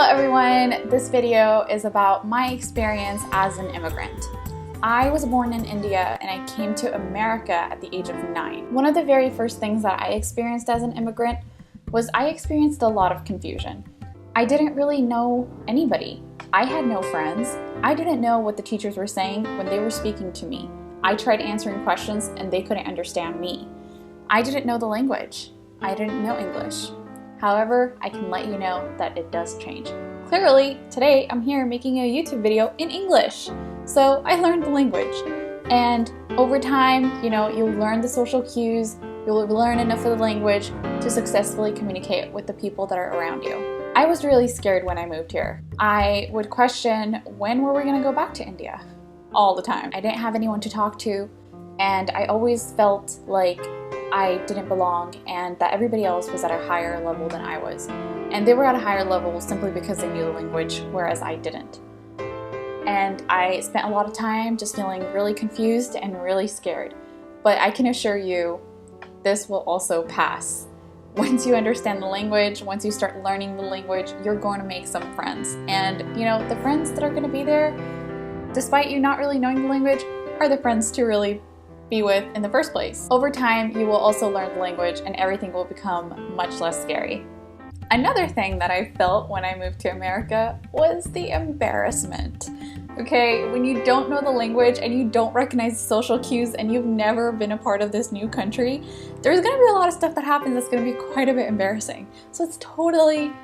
Hello everyone, this video is about my experience as an immigrant. I was born in India and I came to America at the age of 9. One of the very first things that I experienced as an immigrant was I experienced a lot of confusion. I didn't really know anybody. I had no friends. I didn't know what the teachers were saying when they were speaking to me. I tried answering questions and they couldn't understand me. I didn't know the language. I didn't know English. However, I can let you know that it does change. Clearly, today I'm here making a YouTube video in English. So I learned the language. And over time, you'll learn the social cues, you'll learn enough of the language to successfully communicate with the people that are around you. I was really scared when I moved here. I would question, when were we gonna go back to India? All the time. I didn't have anyone to talk to, and I always felt like I didn't belong and that everybody else was at a higher level than I was. And they were at a higher level simply because they knew the language, whereas I didn't. And I spent a lot of time just feeling really confused and really scared. But I can assure you, this will also pass. Once you understand the language, once you start learning the language, you're going to make some friends. And the friends that are going to be there, despite you not really knowing the language, are the friends to really be with in the first place. Over time, you will also learn the language and everything will become much less scary. Another thing that I felt when I moved to America was the embarrassment. Okay, when you don't know the language and you don't recognize the social cues and you've never been a part of this new country, there's gonna be a lot of stuff that happens that's gonna be quite a bit embarrassing. So it's totally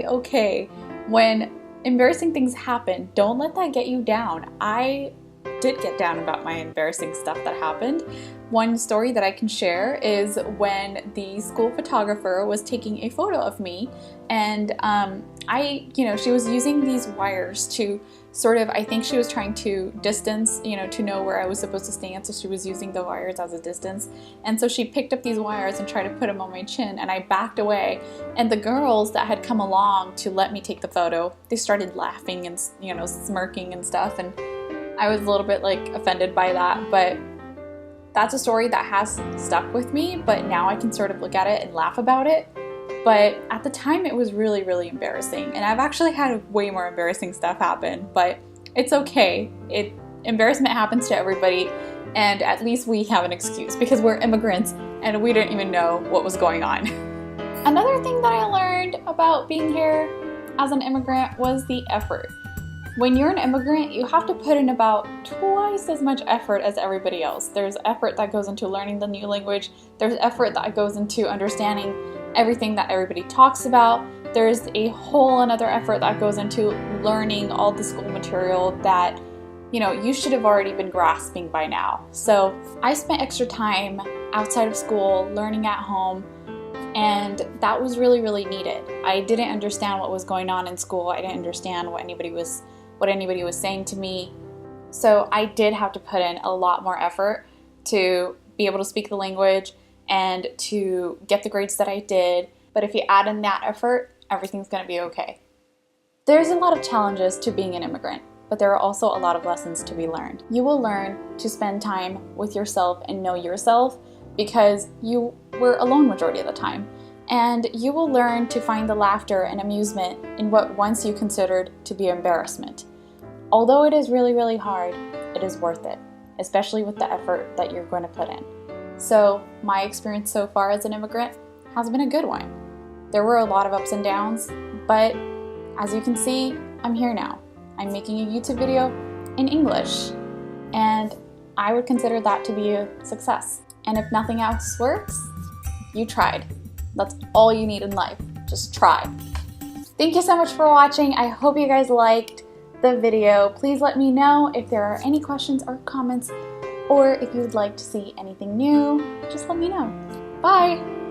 okay when embarrassing things happen. Don't let that get you down. I did get down about my embarrassing stuff that happened. One story that I can share is when the school photographer was taking a photo of me, and she was using these wires to sort of, I think she was trying to distance, to know where I was supposed to stand, so she was using the wires as a distance. And so she picked up these wires and tried to put them on my chin, and I backed away. And the girls that had come along to let me take the photo, they started laughing and, smirking and stuff, and I was a little bit offended by that, but that's a story that has stuck with me, but now I can sort of look at it and laugh about it. But at the time it was really embarrassing, and I've actually had way more embarrassing stuff happen, but it's okay. Embarrassment happens to everybody, and at least we have an excuse because we're immigrants and we didn't even know what was going on. Another thing that I learned about being here as an immigrant was the effort. When you're an immigrant, you have to put in about twice as much effort as everybody else. There's effort that goes into learning the new language. There's effort that goes into understanding everything that everybody talks about. There's a whole another effort that goes into learning all the school material that, you should have already been grasping by now. So I spent extra time outside of school, learning at home, and that was really needed. I didn't understand what was going on in school. I didn't understand what anybody was saying to me. So I did have to put in a lot more effort to be able to speak the language and to get the grades that I did. But if you add in that effort, everything's going to be okay. There's a lot of challenges to being an immigrant, but there are also a lot of lessons to be learned. You will learn to spend time with yourself and know yourself because you were alone majority of the time. And you will learn to find the laughter and amusement in what once you considered to be embarrassment. Although it is really hard, it is worth it, especially with the effort that you're going to put in. So my experience so far as an immigrant has been a good one. There were a lot of ups and downs, but as you can see, I'm here now. I'm making a YouTube video in English, and I would consider that to be a success. And if nothing else works, you tried. That's all you need in life. Just try. Thank you so much for watching. I hope you guys liked the video. Please let me know if there are any questions or comments, or if you would like to see anything new, just let me know. Bye!